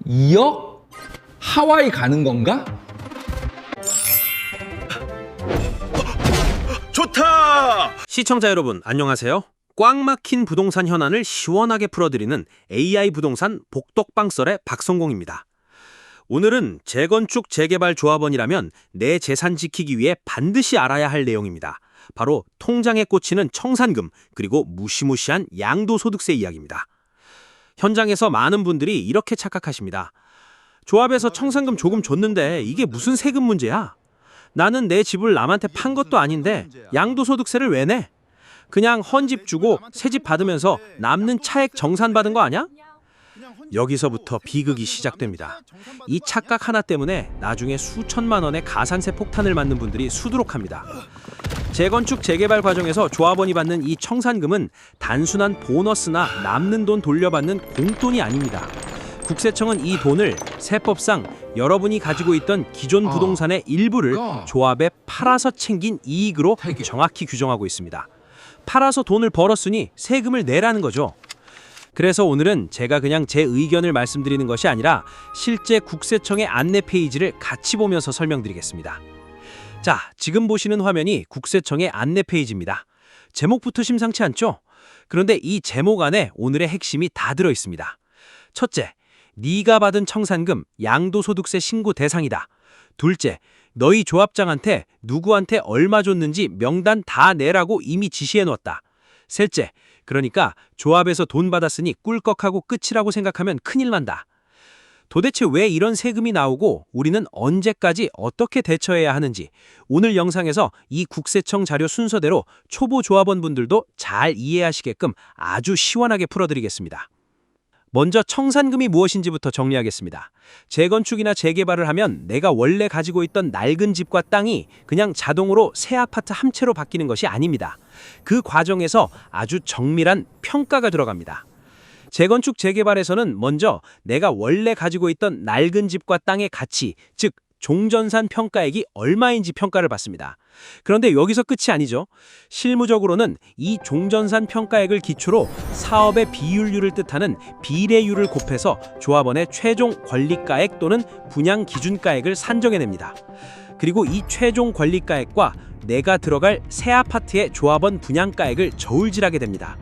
2억? 하와이 가는 건가? 좋다! 시청자 여러분 안녕하세요. 꽉 막힌 부동산 현안을 시원하게 풀어드리는 AI 부동산 복덕방썰의 박성공입니다. 오늘은 재건축 재개발 조합원이라면 내 재산 지키기 위해 반드시 알아야 할 내용입니다. 바로 통장에 꽂히는 청산금 그리고 무시무시한 양도소득세 이야기입니다. 현장에서 많은 분들이 이렇게 착각하십니다. 조합에서 청산금 조금 줬는데 이게 무슨 세금 문제야? 나는 내 집을 남한테 판 것도 아닌데 양도소득세를 왜 내? 그냥 헌집 주고 새집 받으면서 남는 차액 정산받은 거 아니야? 여기서부터 비극이 시작됩니다. 이 착각 하나 때문에 나중에 수천만 원의 가산세 폭탄을 맞는 분들이 수두룩합니다. 재건축 재개발 과정에서 조합원이 받는 이 청산금은 단순한 보너스나 남는 돈 돌려받는 공돈이 아닙니다. 국세청은 이 돈을 세법상 여러분이 가지고 있던 기존 부동산의 일부를 조합에 팔아서 챙긴 이익으로 정확히 규정하고 있습니다. 팔아서 돈을 벌었으니 세금을 내라는 거죠. 그래서 오늘은 제가 그냥 제 의견을 말씀드리는 것이 아니라 실제 국세청의 안내 페이지를 같이 보면서 설명드리겠습니다. 자, 지금 보시는 화면이 국세청의 안내 페이지입니다. 제목부터 심상치 않죠? 그런데 이 제목 안에 오늘의 핵심이 다 들어 있습니다. 첫째, 네가 받은 청산금 양도소득세 신고 대상이다. 둘째, 너희 조합장한테 누구한테 얼마 줬는지 명단 다 내라고 이미 지시해놓았다. 셋째, 그러니까 조합에서 돈 받았으니 꿀꺽하고 끝이라고 생각하면 큰일 난다. 도대체 왜 이런 세금이 나오고 우리는 언제까지 어떻게 대처해야 하는지 오늘 영상에서 이 국세청 자료 순서대로 초보 조합원분들도 잘 이해하시게끔 아주 시원하게 풀어드리겠습니다. 먼저 청산금이 무엇인지부터 정리하겠습니다. 재건축이나 재개발을 하면 내가 원래 가지고 있던 낡은 집과 땅이 그냥 자동으로 새 아파트 한 채로 바뀌는 것이 아닙니다. 그 과정에서 아주 정밀한 평가가 들어갑니다. 재건축 재개발에서는 먼저 내가 원래 가지고 있던 낡은 집과 땅의 가치, 즉 종전산 평가액이 얼마인지 평가를 받습니다. 그런데 여기서 끝이 아니죠. 실무적으로는 이 종전산 평가액을 기초로 사업의 비율률을 뜻하는 비례율을 곱해서 조합원의 최종 권리가액 또는 분양 기준가액을 산정해냅니다. 그리고 이 최종 권리가액과 내가 들어갈 새 아파트의 조합원 분양가액을 저울질하게 됩니다.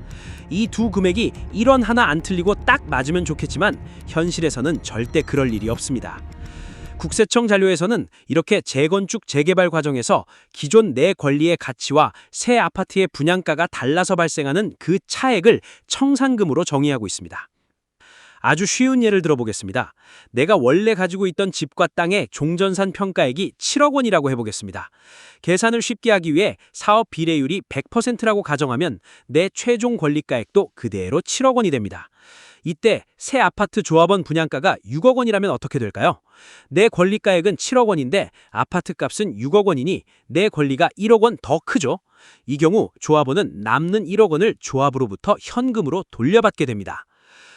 이 두 금액이 1원 하나 안 틀리고 딱 맞으면 좋겠지만 현실에서는 절대 그럴 일이 없습니다. 국세청 자료에서는 이렇게 재건축 재개발 과정에서 기존 내 권리의 가치와 새 아파트의 분양가가 달라서 발생하는 그 차액을 청산금으로 정의하고 있습니다. 아주 쉬운 예를 들어보겠습니다. 내가 원래 가지고 있던 집과 땅의 종전산 평가액이 7억 원이라고 해보겠습니다. 계산을 쉽게 하기 위해 사업 비례율이 100%라고 가정하면 내 최종 권리가액도 그대로 7억 원이 됩니다. 이때 새 아파트 조합원 분양가가 6억 원이라면 어떻게 될까요? 내 권리가액은 7억 원인데 아파트 값은 6억 원이니 내 권리가 1억 원 더 크죠? 이 경우 조합원은 남는 1억 원을 조합으로부터 현금으로 돌려받게 됩니다.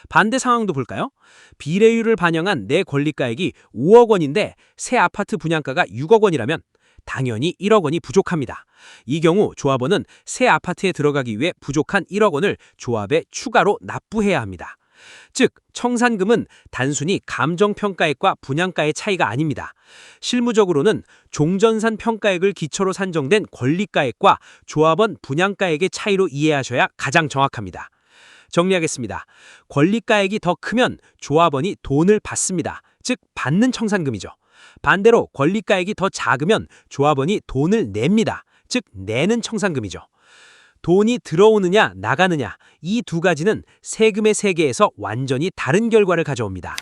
반대 상황도 볼까요? 비례율을 반영한 내 권리가액이 5억 원인데 새 아파트 분양가가 6억 원이라면 당연히 1억 원이 부족합니다. 이 경우 조합원은 새 아파트에 들어가기 위해 부족한 1억 원을 조합에 추가로 납부해야 합니다. 즉, 청산금은 단순히 감정평가액과 분양가의 차이가 아닙니다. 실무적으로는 종전산 평가액을 기초로 산정된 권리가액과 조합원 분양가액의 차이로 이해하셔야 가장 정확합니다. 정리하겠습니다. 권리가액이 더 크면 조합원이 돈을 받습니다. 즉, 받는 청산금이죠. 반대로 권리가액이 더 작으면 조합원이 돈을 냅니다. 즉, 내는 청산금이죠. 돈이 들어오느냐 나가느냐 이 두 가지는 세금의 세계에서 완전히 다른 결과를 가져옵니다.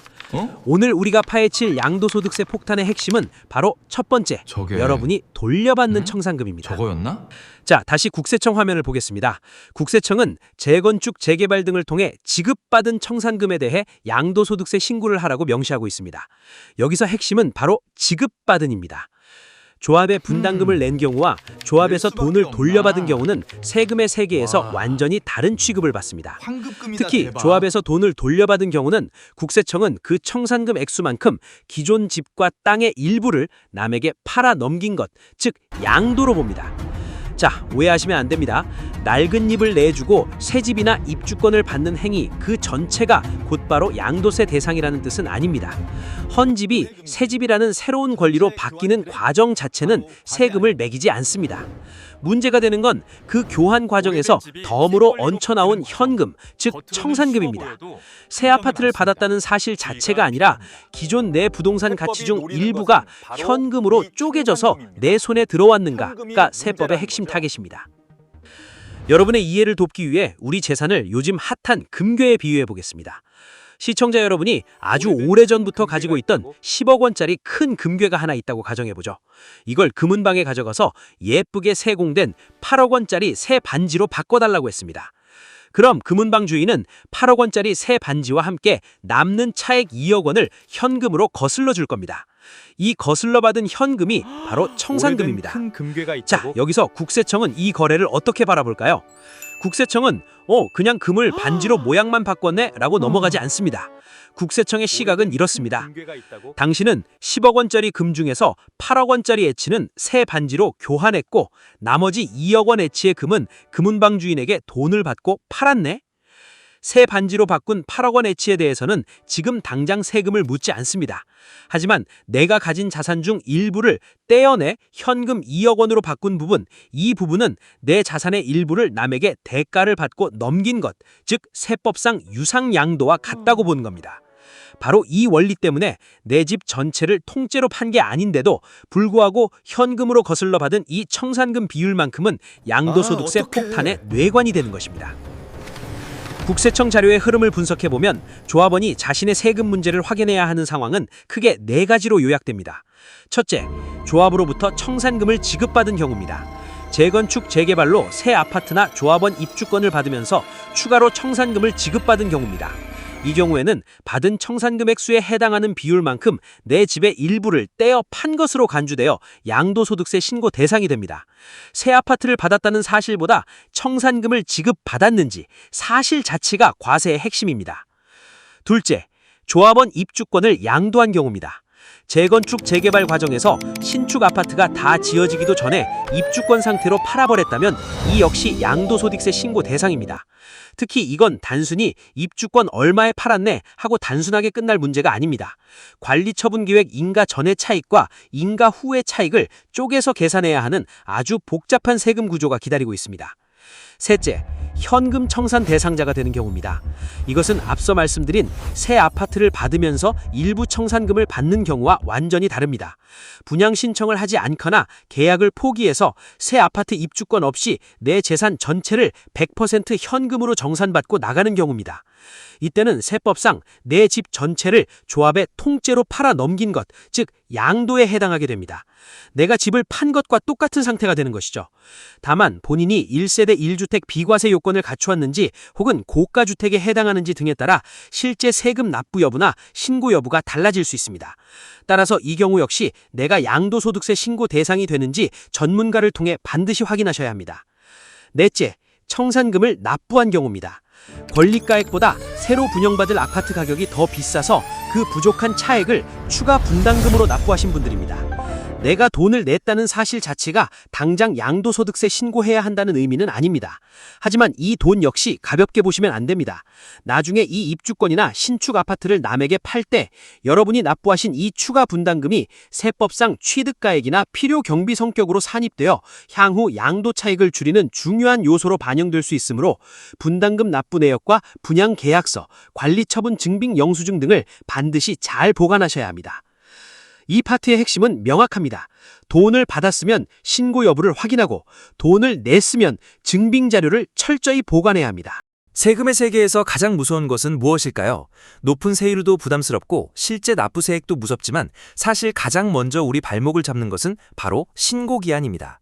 오늘 우리가 파헤칠 양도소득세 폭탄의 핵심은 바로 첫 번째, 여러분이 돌려받는 청산금입니다. 저거였나? 자, 다시 국세청 화면을 보겠습니다. 국세청은 재건축, 재개발 등을 통해 지급받은 청산금에 대해 양도소득세 신고를 하라고 명시하고 있습니다. 여기서 핵심은 바로 지급받은입니다. 조합에 분담금을 낸 경우와 조합에서 돈을 돌려받은 경우는 세금의 세계에서 완전히 다른 취급을 받습니다. 특히 조합에서 돈을 돌려받은 경우는 국세청은 그 청산금 액수만큼 기존 집과 땅의 일부를 남에게 팔아 넘긴 것, 즉 양도로 봅니다. 자, 오해하시면 안 됩니다. 낡은 집을 내주고 새 집이나 입주권을 받는 행위 그 전체가 곧바로 양도세 대상이라는 뜻은 아닙니다. 헌 집이 새 집이라는 새로운 권리로 바뀌는 과정 자체는 세금을 매기지 않습니다. 문제가 되는 건 그 교환 과정에서 덤으로 얹혀나온 현금, 즉 청산금입니다. 새 아파트를 받았다는 사실 자체가 아니라 기존 내 부동산 가치 중 일부가 현금으로 쪼개져서 내 손에 들어왔는가가 세법의 핵심 타겟입니다. 여러분의 이해를 돕기 위해 우리 재산을 요즘 핫한 금괴에 비유해 보겠습니다. 시청자 여러분이 아주 오래전부터 가지고 있던 10억 원짜리 큰 금괴가 하나 있다고 가정해보죠. 이걸 금은방에 가져가서 예쁘게 세공된 8억 원짜리 새 반지로 바꿔달라고 했습니다. 그럼 금은방 주인은 8억 원짜리 새 반지와 함께 남는 차액 2억 원을 현금으로 거슬러 줄 겁니다. 이 거슬러 받은 현금이 바로 청산금입니다. 큰 금괴가 자, 있다고? 여기서 국세청은 이 거래를 어떻게 바라볼까요? 국세청은 그냥 금을 반지로 모양만 바꿨네 라고 넘어가지 않습니다. 국세청의 시각은 이렇습니다. 금괴가 있다고? 당신은 10억 원짜리 금 중에서 8억 원짜리 애치는 새 반지로 교환했고 나머지 2억 원 애치의 금은 금은방 주인에게 돈을 받고 팔았네? 새 반지로 바꾼 8억 원 애치에 대해서는 지금 당장 세금을 묻지 않습니다. 하지만 내가 가진 자산 중 일부를 떼어내 현금 2억 원으로 바꾼 부분, 이 부분은 내 자산의 일부를 남에게 대가를 받고 넘긴 것, 즉 세법상 유상양도와 같다고 보는 겁니다. 바로 이 원리 때문에 내 집 전체를 통째로 판 게 아닌데도 불구하고 현금으로 거슬러 받은 이 청산금 비율만큼은 양도소득세 폭탄의 뇌관이 되는 것입니다. 국세청 자료의 흐름을 분석해보면 조합원이 자신의 세금 문제를 확인해야 하는 상황은 크게 4가지로 요약됩니다. 첫째, 조합으로부터 청산금을 지급받은 경우입니다. 재건축, 재개발로 새 아파트나 조합원 입주권을 받으면서 추가로 청산금을 지급받은 경우입니다. 이 경우에는 받은 청산금 액수에 해당하는 비율만큼 내 집의 일부를 떼어 판 것으로 간주되어 양도소득세 신고 대상이 됩니다. 새 아파트를 받았다는 사실보다 청산금을 지급받았는지 사실 자체가 과세의 핵심입니다. 둘째, 조합원 입주권을 양도한 경우입니다. 재건축, 재개발 과정에서 신축 아파트가 다 지어지기도 전에 입주권 상태로 팔아버렸다면 이 역시 양도소득세 신고 대상입니다. 특히 이건 단순히 입주권 얼마에 팔았네 하고 단순하게 끝날 문제가 아닙니다. 관리처분계획 인가 전의 차익과 인가 후의 차익을 쪼개서 계산해야 하는 아주 복잡한 세금 구조가 기다리고 있습니다. 셋째, 현금 청산 대상자가 되는 경우입니다. 이것은 앞서 말씀드린 새 아파트를 받으면서 일부 청산금을 받는 경우와 완전히 다릅니다. 분양 신청을 하지 않거나 계약을 포기해서 새 아파트 입주권 없이 내 재산 전체를 100% 현금으로 정산받고 나가는 경우입니다. 이때는 세법상 내 집 전체를 조합에 통째로 팔아 넘긴 것, 즉 양도에 해당하게 됩니다. 내가 집을 판 것과 똑같은 상태가 되는 것이죠. 다만 본인이 1세대 1주택 비과세 요건을 갖추었는지 혹은 고가주택에 해당하는지 등에 따라 실제 세금 납부 여부나 신고 여부가 달라질 수 있습니다. 따라서 이 경우 역시 내가 양도소득세 신고 대상이 되는지 전문가를 통해 반드시 확인하셔야 합니다. 넷째, 청산금을 납부한 경우입니다. 권리가액보다 새로 분양받을 아파트 가격이 더 비싸서 그 부족한 차액을 추가 분담금으로 납부하신 분들입니다. 내가 돈을 냈다는 사실 자체가 당장 양도소득세 신고해야 한다는 의미는 아닙니다. 하지만 이 돈 역시 가볍게 보시면 안 됩니다. 나중에 이 입주권이나 신축 아파트를 남에게 팔 때 여러분이 납부하신 이 추가 분담금이 세법상 취득가액이나 필요 경비 성격으로 산입되어 향후 양도 차익을 줄이는 중요한 요소로 반영될 수 있으므로 분담금 납부 내역과 분양 계약서, 관리처분 증빙 영수증 등을 반드시 잘 보관하셔야 합니다. 이 파트의 핵심은 명확합니다. 돈을 받았으면 신고 여부를 확인하고 돈을 냈으면 증빙 자료를 철저히 보관해야 합니다. 세금의 세계에서 가장 무서운 것은 무엇일까요? 높은 세율도 부담스럽고 실제 납부세액도 무섭지만 사실 가장 먼저 우리 발목을 잡는 것은 바로 신고기한입니다.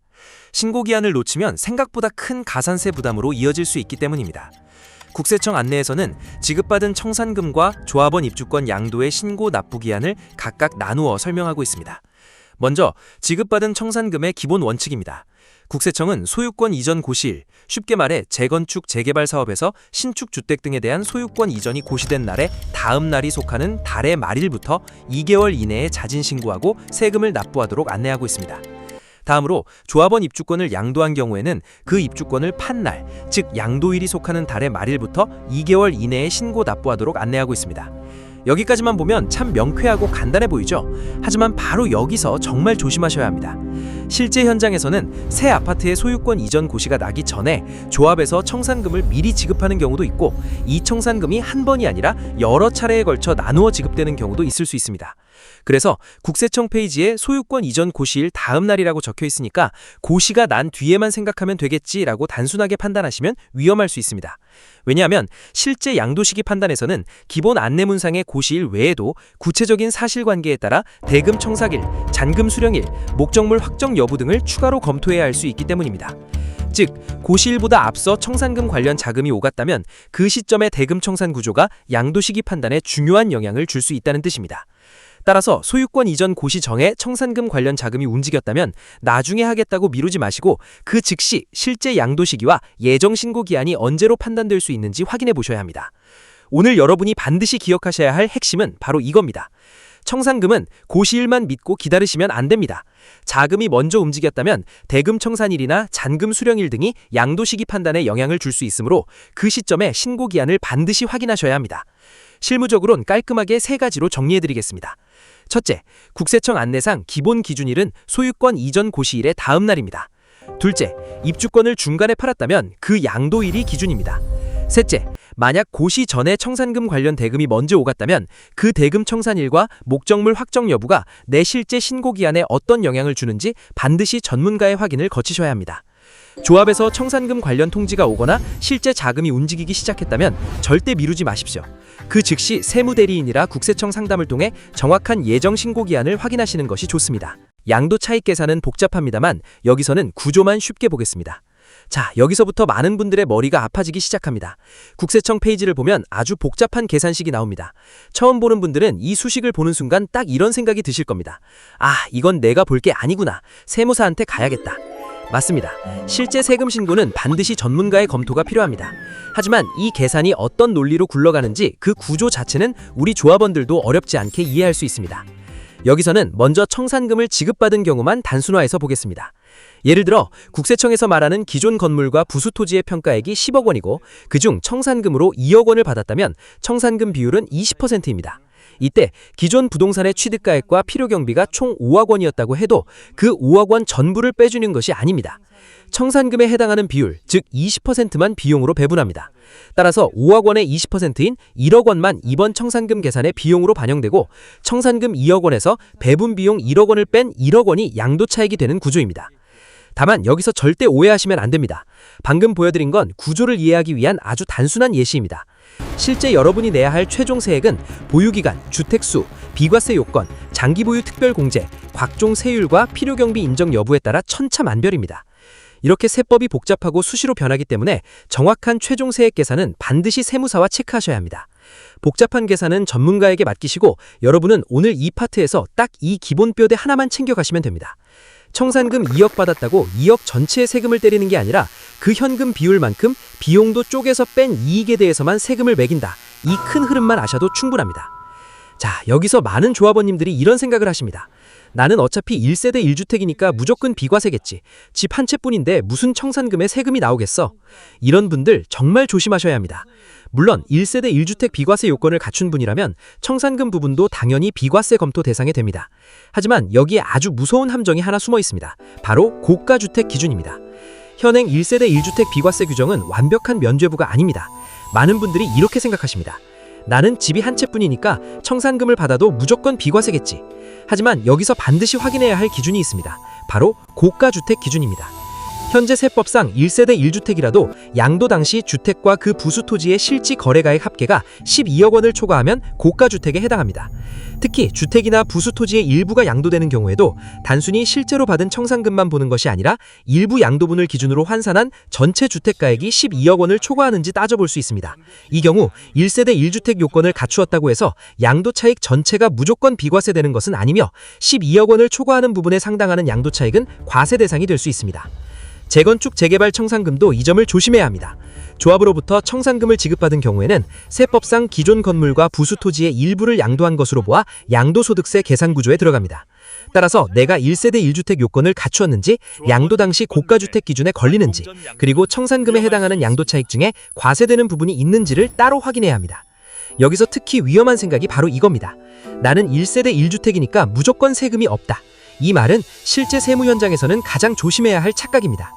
신고기한을 놓치면 생각보다 큰 가산세 부담으로 이어질 수 있기 때문입니다. 국세청 안내에서는 지급받은 청산금과 조합원 입주권 양도의 신고 납부 기한을 각각 나누어 설명하고 있습니다. 먼저 지급받은 청산금의 기본 원칙입니다. 국세청은 소유권 이전 고시일, 쉽게 말해 재건축, 재개발 사업에서 신축 주택 등에 대한 소유권 이전이 고시된 날에 다음 날이 속하는 달의 말일부터 2개월 이내에 자진 신고하고 세금을 납부하도록 안내하고 있습니다. 다음으로 조합원 입주권을 양도한 경우에는 그 입주권을 판 날, 즉 양도일이 속하는 달의 말일부터 2개월 이내에 신고 납부하도록 안내하고 있습니다. 여기까지만 보면 참 명쾌하고 간단해 보이죠? 하지만 바로 여기서 정말 조심하셔야 합니다. 실제 현장에서는 새 아파트의 소유권 이전 고시가 나기 전에 조합에서 청산금을 미리 지급하는 경우도 있고, 이 청산금이 한 번이 아니라 여러 차례에 걸쳐 나누어 지급되는 경우도 있을 수 있습니다. 그래서 국세청 페이지에 소유권 이전 고시일 다음 날이라고 적혀 있으니까 고시가 난 뒤에만 생각하면 되겠지라고 단순하게 판단하시면 위험할 수 있습니다. 왜냐하면 실제 양도시기 판단에서는 기본 안내문상의 고시일 외에도 구체적인 사실관계에 따라 대금 청산일, 잔금 수령일, 목적물 확정 여부 등을 추가로 검토해야 할 수 있기 때문입니다. 즉, 고시일보다 앞서 청산금 관련 자금이 오갔다면 그 시점의 대금 청산 구조가 양도시기 판단에 중요한 영향을 줄 수 있다는 뜻입니다. 따라서 소유권 이전 고시 정에 청산금 관련 자금이 움직였다면 나중에 하겠다고 미루지 마시고 그 즉시 실제 양도 시기와 예정 신고 기한이 언제로 판단될 수 있는지 확인해 보셔야 합니다. 오늘 여러분이 반드시 기억하셔야 할 핵심은 바로 이겁니다. 청산금은 고시일만 믿고 기다리시면 안 됩니다. 자금이 먼저 움직였다면 대금 청산일이나 잔금 수령일 등이 양도 시기 판단에 영향을 줄 수 있으므로 그 시점에 신고 기한을 반드시 확인하셔야 합니다. 실무적으로는 깔끔하게 3가지로 정리해드리겠습니다. 첫째, 국세청 안내상 기본 기준일은 소유권 이전 고시일의 다음 날입니다. 둘째, 입주권을 중간에 팔았다면 그 양도일이 기준입니다. 셋째, 만약 고시 전에 청산금 관련 대금이 먼저 오갔다면 그 대금 청산일과 목적물 확정 여부가 내 실제 신고 기한에 어떤 영향을 주는지 반드시 전문가의 확인을 거치셔야 합니다. 조합에서 청산금 관련 통지가 오거나 실제 자금이 움직이기 시작했다면 절대 미루지 마십시오. 그 즉시 세무대리인이라 국세청 상담을 통해 정확한 예정 신고 기한을 확인하시는 것이 좋습니다. 양도 차익 계산은 복잡합니다만 여기서는 구조만 쉽게 보겠습니다. 자, 여기서부터 많은 분들의 머리가 아파지기 시작합니다. 국세청 페이지를 보면 아주 복잡한 계산식이 나옵니다. 처음 보는 분들은 이 수식을 보는 순간 딱 이런 생각이 드실 겁니다. 아, 이건 내가 볼 게 아니구나. 세무사한테 가야겠다. 맞습니다. 실제 세금 신고는 반드시 전문가의 검토가 필요합니다. 하지만 이 계산이 어떤 논리로 굴러가는지 그 구조 자체는 우리 조합원들도 어렵지 않게 이해할 수 있습니다. 여기서는 먼저 청산금을 지급받은 경우만 단순화해서 보겠습니다. 예를 들어 국세청에서 말하는 기존 건물과 부수 토지의 평가액이 10억 원이고 그중 청산금으로 2억 원을 받았다면 청산금 비율은 20%입니다. 이때 기존 부동산의 취득가액과 필요경비가 총 5억 원이었다고 해도 그 5억 원 전부를 빼주는 것이 아닙니다. 청산금에 해당하는 비율, 즉 20%만 비용으로 배분합니다. 따라서 5억 원의 20%인 1억 원만 이번 청산금 계산의 비용으로 반영되고 청산금 2억 원에서 배분 비용 1억 원을 뺀 1억 원이 양도 차익이 되는 구조입니다. 다만 여기서 절대 오해하시면 안 됩니다. 방금 보여드린 건 구조를 이해하기 위한 아주 단순한 예시입니다. 실제 여러분이 내야 할 최종 세액은 보유기간, 주택수, 비과세 요건, 장기보유 특별공제, 각종 세율과 필요경비 인정 여부에 따라 천차만별입니다. 이렇게 세법이 복잡하고 수시로 변하기 때문에 정확한 최종 세액 계산은 반드시 세무사와 체크하셔야 합니다. 복잡한 계산은 전문가에게 맡기시고 여러분은 오늘 이 파트에서 딱 이 기본 뼈대 하나만 챙겨가시면 됩니다. 청산금 2억 받았다고 2억 전체의 세금을 때리는 게 아니라 그 현금 비율만큼 비용도 쪼개서 뺀 이익에 대해서만 세금을 매긴다. 이 큰 흐름만 아셔도 충분합니다. 자, 여기서 많은 조합원님들이 이런 생각을 하십니다. 나는 어차피 1세대 1주택이니까 무조건 비과세겠지. 집 한 채뿐인데 무슨 청산금에 세금이 나오겠어. 이런 분들 정말 조심하셔야 합니다. 물론 1세대 1주택 비과세 요건을 갖춘 분이라면 청산금 부분도 당연히 비과세 검토 대상이 됩니다. 하지만 여기에 아주 무서운 함정이 하나 숨어 있습니다. 바로 고가주택 기준입니다. 현행 1세대 1주택 비과세 규정은 완벽한 면죄부가 아닙니다. 많은 분들이 이렇게 생각하십니다. 나는 집이 한 채뿐이니까 청산금을 받아도 무조건 비과세겠지. 하지만 여기서 반드시 확인해야 할 기준이 있습니다. 바로 고가주택 기준입니다. 현재 세법상 1세대 1주택이라도 양도 당시 주택과 그 부수 토지의 실지 거래가액 합계가 12억 원을 초과하면 고가주택에 해당합니다. 특히 주택이나 부수 토지의 일부가 양도되는 경우에도 단순히 실제로 받은 청산금만 보는 것이 아니라 일부 양도분을 기준으로 환산한 전체 주택가액이 12억 원을 초과하는지 따져볼 수 있습니다. 이 경우 1세대 1주택 요건을 갖추었다고 해서 양도차익 전체가 무조건 비과세되는 것은 아니며 12억 원을 초과하는 부분에 상당하는 양도차익은 과세 대상이 될 수 있습니다. 재건축 재개발 청산금도 이 점을 조심해야 합니다. 조합으로부터 청산금을 지급받은 경우에는 세법상 기존 건물과 부수 토지의 일부를 양도한 것으로 보아 양도소득세 계산 구조에 들어갑니다. 따라서 내가 1세대 1주택 요건을 갖추었는지, 양도 당시 고가주택 기준에 걸리는지, 그리고 청산금에 해당하는 양도 차익 중에 과세되는 부분이 있는지를 따로 확인해야 합니다. 여기서 특히 위험한 생각이 바로 이겁니다. 나는 1세대 1주택이니까 무조건 세금이 없다. 이 말은 실제 세무 현장에서는 가장 조심해야 할 착각입니다.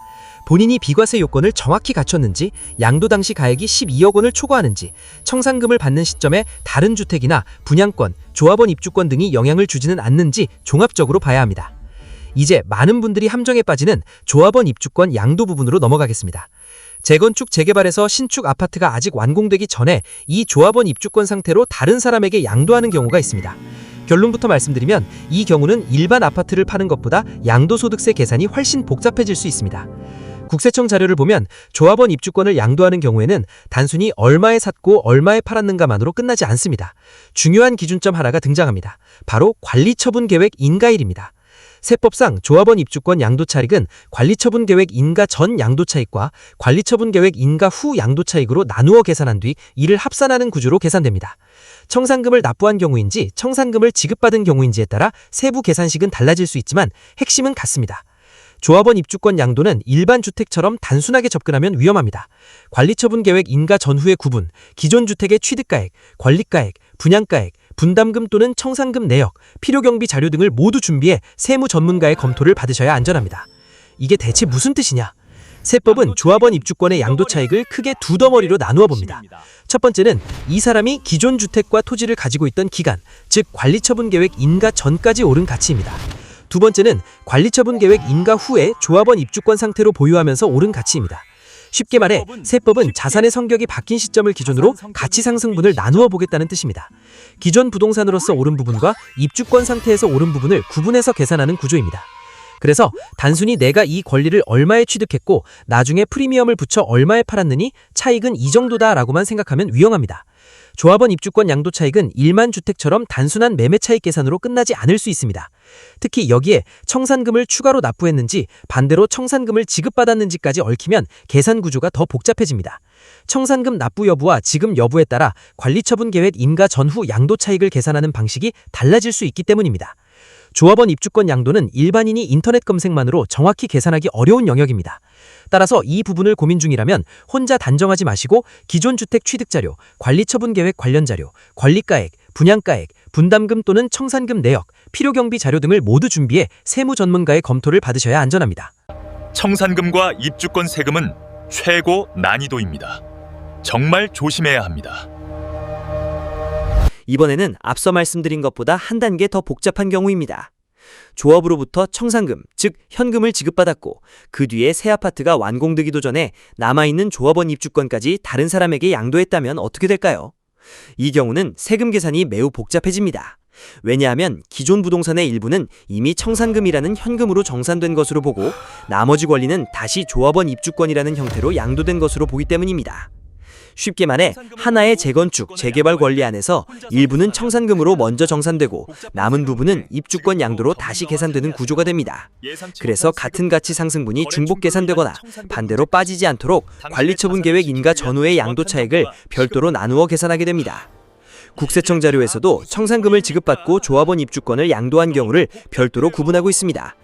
본인이 비과세 요건을 정확히 갖췄는지, 양도 당시 가액이 12억 원을 초과하는지, 청산금을 받는 시점에 다른 주택이나 분양권, 조합원 입주권 등이 영향을 주지는 않는지 종합적으로 봐야 합니다. 이제 많은 분들이 함정에 빠지는 조합원 입주권 양도 부분으로 넘어가겠습니다. 재건축 재개발에서 신축 아파트가 아직 완공되기 전에 이 조합원 입주권 상태로 다른 사람에게 양도하는 경우가 있습니다. 결론부터 말씀드리면 이 경우는 일반 아파트를 파는 것보다 양도소득세 계산이 훨씬 복잡해질 수 있습니다. 국세청 자료를 보면 조합원 입주권을 양도하는 경우에는 단순히 얼마에 샀고 얼마에 팔았는가만으로 끝나지 않습니다. 중요한 기준점 하나가 등장합니다. 바로 관리처분계획 인가일입니다. 세법상 조합원 입주권 양도차익은 관리처분계획 인가 전 양도차익과 관리처분계획 인가 후 양도차익으로 나누어 계산한 뒤 이를 합산하는 구조로 계산됩니다. 청산금을 납부한 경우인지 청산금을 지급받은 경우인지에 따라 세부 계산식은 달라질 수 있지만 핵심은 같습니다. 조합원 입주권 양도는 일반 주택처럼 단순하게 접근하면 위험합니다. 관리처분계획 인가 전후의 구분, 기존 주택의 취득가액, 권리가액, 분양가액, 분담금 또는 청산금 내역, 필요경비 자료 등을 모두 준비해 세무 전문가의 검토를 받으셔야 안전합니다. 이게 대체 무슨 뜻이냐? 세법은 조합원 입주권의 양도 차익을 크게 두 덩어리로 나누어 봅니다. 첫 번째는 이 사람이 기존 주택과 토지를 가지고 있던 기간, 즉 관리처분계획 인가 전까지 오른 가치입니다. 두 번째는 관리처분계획 인가 후에 조합원 입주권 상태로 보유하면서 오른 가치입니다. 쉽게 말해 세법은 자산의 성격이 바뀐 시점을 기준으로 가치 상승분을 나누어 보겠다는 뜻입니다. 기존 부동산으로서 오른 부분과 입주권 상태에서 오른 부분을 구분해서 계산하는 구조입니다. 그래서 단순히 내가 이 권리를 얼마에 취득했고 나중에 프리미엄을 붙여 얼마에 팔았느니 차익은 이 정도다라고만 생각하면 위험합니다. 조합원 입주권 양도 차익은 일반 주택처럼 단순한 매매 차익 계산으로 끝나지 않을 수 있습니다. 특히 여기에 청산금을 추가로 납부했는지 반대로 청산금을 지급받았는지까지 얽히면 계산 구조가 더 복잡해집니다. 청산금 납부 여부와 지급 여부에 따라 관리처분계획 인가 전후 양도 차익을 계산하는 방식이 달라질 수 있기 때문입니다. 조합원 입주권 양도는 일반인이 인터넷 검색만으로 정확히 계산하기 어려운 영역입니다. 따라서 이 부분을 고민 중이라면 혼자 단정하지 마시고 기존 주택 취득 자료, 관리처분계획 관련 자료, 권리가액, 분양가액, 분담금 또는 청산금 내역, 필요경비 자료 등을 모두 준비해 세무 전문가의 검토를 받으셔야 안전합니다. 청산금과 입주권 세금은 최고 난이도입니다. 정말 조심해야 합니다. 이번에는 앞서 말씀드린 것보다 한 단계 더 복잡한 경우입니다. 조합으로부터 청산금, 즉 현금을 지급받았고 그 뒤에 새 아파트가 완공되기도 전에 남아있는 조합원 입주권까지 다른 사람에게 양도했다면 어떻게 될까요? 이 경우는 세금 계산이 매우 복잡해집니다. 왜냐하면 기존 부동산의 일부는 이미 청산금이라는 현금으로 정산된 것으로 보고 나머지 권리는 다시 조합원 입주권이라는 형태로 양도된 것으로 보기 때문입니다. 쉽게 말해 하나의 재건축, 재개발 권리 안에서 일부는 청산금으로 먼저 정산되고 남은 부분은 입주권 양도로 다시 계산되는 구조가 됩니다. 그래서 같은 가치 상승분이 중복 계산되거나 반대로 빠지지 않도록 관리처분계획 인가 전후의 양도 차익을 별도로 나누어 계산하게 됩니다. 국세청 자료에서도 청산금을 지급받고 조합원 입주권을 양도한 경우를 별도로 구분하고 있습니다.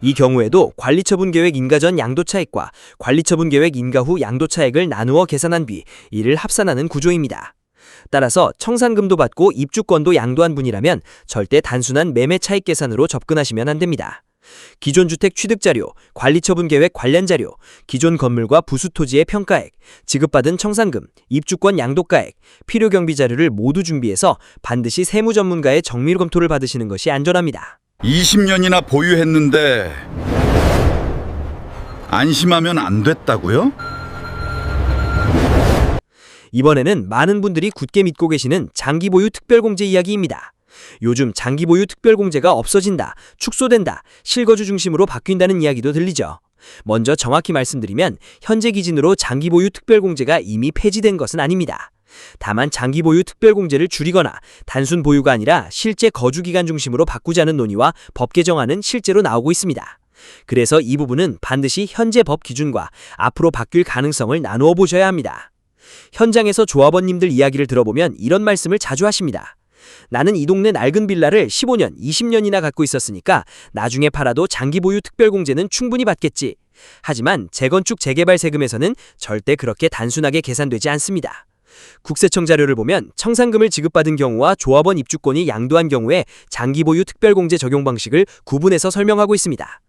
이 경우에도 관리처분계획 인가 전 양도차익과 관리처분계획 인가 후 양도차익을 나누어 계산한 뒤 이를 합산하는 구조입니다. 따라서 청산금도 받고 입주권도 양도한 분이라면 절대 단순한 매매 차익 계산으로 접근하시면 안 됩니다. 기존 주택 취득 자료, 관리처분계획 관련 자료, 기존 건물과 부수 토지의 평가액, 지급받은 청산금, 입주권 양도가액, 필요경비 자료를 모두 준비해서 반드시 세무 전문가의 정밀 검토를 받으시는 것이 안전합니다. 20년이나 보유했는데 안심하면 안 됐다고요? 이번에는 많은 분들이 굳게 믿고 계시는 장기보유 특별공제 이야기입니다. 요즘 장기보유 특별공제가 없어진다, 축소된다, 실거주 중심으로 바뀐다는 이야기도 들리죠. 먼저 정확히 말씀드리면 현재 기준으로 장기보유 특별공제가 이미 폐지된 것은 아닙니다. 다만 장기보유 특별공제를 줄이거나 단순 보유가 아니라 실제 거주기간 중심으로 바꾸자는 논의와 법 개정안은 실제로 나오고 있습니다. 그래서 이 부분은 반드시 현재 법 기준과 앞으로 바뀔 가능성을 나누어 보셔야 합니다. 현장에서 조합원님들 이야기를 들어보면 이런 말씀을 자주 하십니다. 나는 이 동네 낡은 빌라를 15년, 20년이나 갖고 있었으니까 나중에 팔아도 장기 보유 특별공제는 충분히 받겠지. 하지만 재건축 재개발 세금에서는 절대 그렇게 단순하게 계산되지 않습니다. 국세청 자료를 보면 청산금을 지급받은 경우와 조합원 입주권이 양도한 경우에 장기 보유 특별공제 적용 방식을 구분해서 설명하고 있습니다.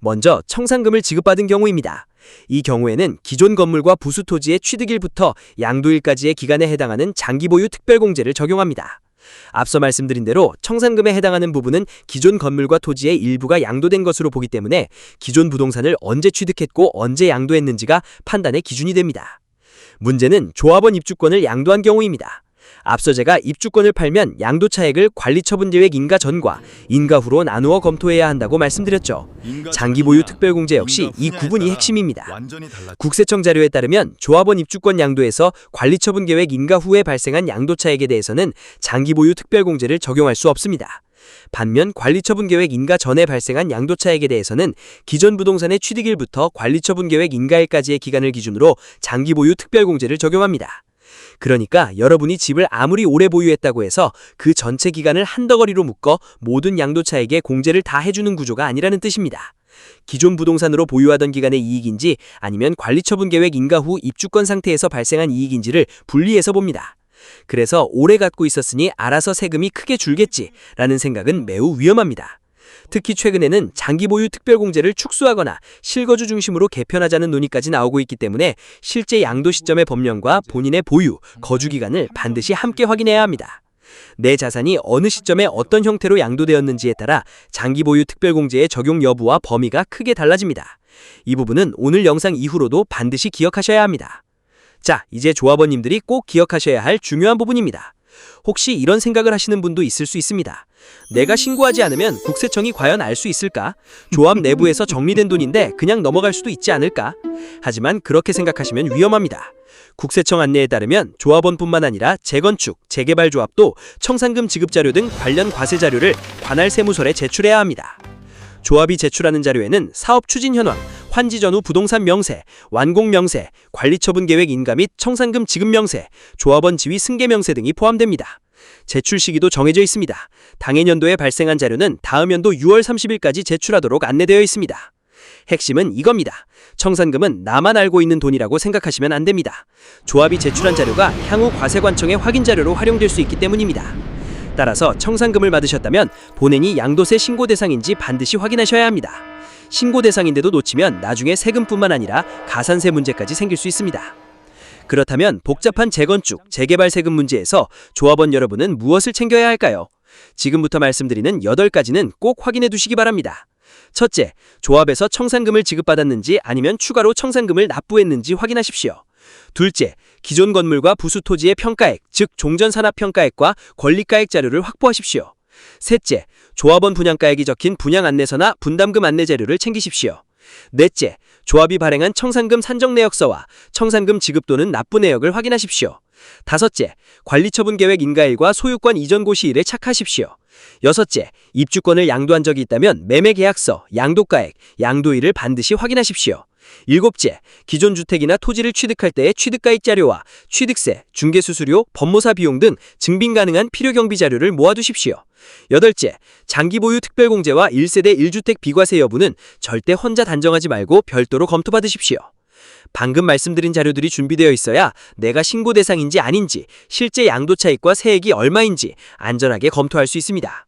먼저 청산금을 지급받은 경우입니다. 이 경우에는 기존 건물과 부수 토지의 취득일부터 양도일까지의 기간에 해당하는 장기 보유 특별공제를 적용합니다. 앞서 말씀드린 대로 청산금에 해당하는 부분은 기존 건물과 토지의 일부가 양도된 것으로 보기 때문에 기존 부동산을 언제 취득했고 언제 양도했는지가 판단의 기준이 됩니다. 문제는 조합원 입주권을 양도한 경우입니다. 앞서 제가 입주권을 팔면 양도 차액을 관리처분계획 인가 전과 인가 후로 나누어 검토해야 한다고 말씀드렸죠. 장기 보유 특별공제 역시 이 구분이 핵심입니다. 국세청 자료에 따르면 조합원 입주권 양도에서 관리처분계획 인가 후에 발생한 양도 차액에 대해서는 장기 보유 특별공제를 적용할 수 없습니다. 반면 관리처분계획 인가 전에 발생한 양도 차액에 대해서는 기존 부동산의 취득일부터 관리처분계획 인가일까지의 기간을 기준으로 장기 보유 특별공제를 적용합니다. 그러니까 여러분이 집을 아무리 오래 보유했다고 해서 그 전체 기간을 한 덩어리로 묶어 모든 양도 차액에 공제를 다 해주는 구조가 아니라는 뜻입니다. 기존 부동산으로 보유하던 기간의 이익인지 아니면 관리처분계획 인가 후 입주권 상태에서 발생한 이익인지를 분리해서 봅니다. 그래서 오래 갖고 있었으니 알아서 세금이 크게 줄겠지라는 생각은 매우 위험합니다. 특히 최근에는 장기 보유 특별공제를 축소하거나 실거주 중심으로 개편하자는 논의까지 나오고 있기 때문에 실제 양도 시점의 법령과 본인의 보유, 거주 기간을 반드시 함께 확인해야 합니다. 내 자산이 어느 시점에 어떤 형태로 양도되었는지에 따라 장기 보유 특별공제의 적용 여부와 범위가 크게 달라집니다. 이 부분은 오늘 영상 이후로도 반드시 기억하셔야 합니다. 자, 이제 조합원님들이 꼭 기억하셔야 할 중요한 부분입니다. 혹시 이런 생각을 하시는 분도 있을 수 있습니다. 내가 신고하지 않으면 국세청이 과연 알 수 있을까? 조합 내부에서 정리된 돈인데 그냥 넘어갈 수도 있지 않을까? 하지만 그렇게 생각하시면 위험합니다. 국세청 안내에 따르면 조합원뿐만 아니라 재건축, 재개발 조합도 청산금 지급 자료 등 관련 과세 자료를 관할 세무서에 제출해야 합니다. 조합이 제출하는 자료에는 사업 추진 현황, 환지 전후 부동산 명세, 완공 명세, 관리처분 계획 인가 및 청산금 지급 명세, 조합원 지위 승계 명세 등이 포함됩니다. 제출 시기도 정해져 있습니다. 당해 연도에 발생한 자료는 다음 연도 6월 30일까지 제출하도록 안내되어 있습니다. 핵심은 이겁니다. 청산금은 나만 알고 있는 돈이라고 생각하시면 안 됩니다. 조합이 제출한 자료가 향후 과세관청의 확인 자료로 활용될 수 있기 때문입니다. 따라서 청산금을 받으셨다면 본인이 양도세 신고 대상인지 반드시 확인하셔야 합니다. 신고 대상인데도 놓치면 나중에 세금뿐만 아니라 가산세 문제까지 생길 수 있습니다. 그렇다면 복잡한 재건축, 재개발 세금 문제에서 조합원 여러분은 무엇을 챙겨야 할까요? 지금부터 말씀드리는 8가지는 꼭 확인해 두시기 바랍니다. 첫째, 조합에서 청산금을 지급받았는지 아니면 추가로 청산금을 납부했는지 확인하십시오. 둘째, 기존 건물과 부수 토지의 평가액, 즉 종전산업평가액과 권리가액 자료를 확보하십시오. 셋째, 조합원 분양가액이 적힌 분양안내서나 분담금 안내 자료를 챙기십시오. 넷째, 조합이 발행한 청산금 산정 내역서와 청산금 지급 또는 납부 내역을 확인하십시오. 다섯째, 관리처분 계획 인가일과 소유권 이전 고시일에 착하십시오. 여섯째, 입주권을 양도한 적이 있다면 매매계약서, 양도가액, 양도일을 반드시 확인하십시오. 일곱째, 기존 주택이나 토지를 취득할 때의 취득가액 자료와 취득세, 중개수수료, 법무사 비용 등 증빙 가능한 필요경비 자료를 모아두십시오. 여덟째, 장기보유 특별공제와 1세대 1주택 비과세 여부는 절대 혼자 단정하지 말고 별도로 검토받으십시오. 방금 말씀드린 자료들이 준비되어 있어야 내가 신고 대상인지 아닌지, 실제 양도 차익과 세액이 얼마인지 안전하게 검토할 수 있습니다.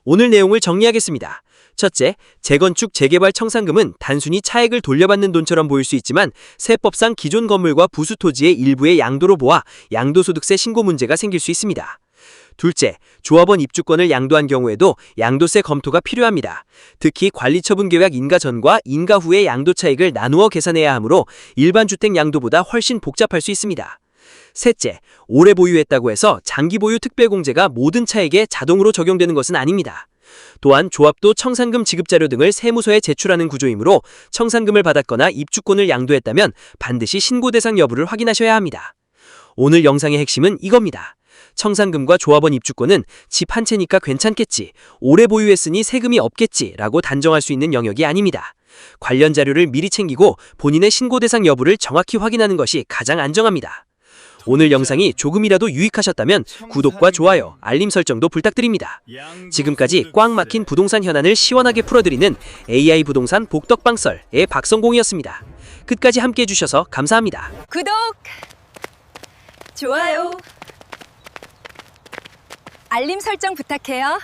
오늘 내용을 정리하겠습니다. 첫째, 재건축, 재개발 청산금은 단순히 차액을 돌려받는 돈처럼 보일 수 있지만 세법상 기존 건물과 부수 토지의 일부의 양도로 보아 양도소득세 신고 문제가 생길 수 있습니다. 둘째, 조합원 입주권을 양도한 경우에도 양도세 검토가 필요합니다. 특히 관리처분계획 인가 전과 인가 후의 양도 차익을 나누어 계산해야 하므로 일반 주택 양도보다 훨씬 복잡할 수 있습니다. 셋째, 오래 보유했다고 해서 장기 보유 특별공제가 모든 차액에 자동으로 적용되는 것은 아닙니다. 또한 조합도 청산금 지급 자료 등을 세무서에 제출하는 구조이므로 청산금을 받았거나 입주권을 양도했다면 반드시 신고 대상 여부를 확인하셔야 합니다. 오늘 영상의 핵심은 이겁니다. 청산금과 조합원 입주권은 집 한 채니까 괜찮겠지, 오래 보유했으니 세금이 없겠지라고 단정할 수 있는 영역이 아닙니다. 관련 자료를 미리 챙기고 본인의 신고 대상 여부를 정확히 확인하는 것이 가장 안정합니다. 오늘 영상이 조금이라도 유익하셨다면 구독과 좋아요, 알림 설정도 부탁드립니다. 지금까지 꽉 막힌 부동산 현안을 시원하게 풀어드리는 AI 부동산 복덕방설의 박성공이었습니다. 끝까지 함께해 주셔서 감사합니다. 구독, 좋아요, 알림 설정 부탁해요.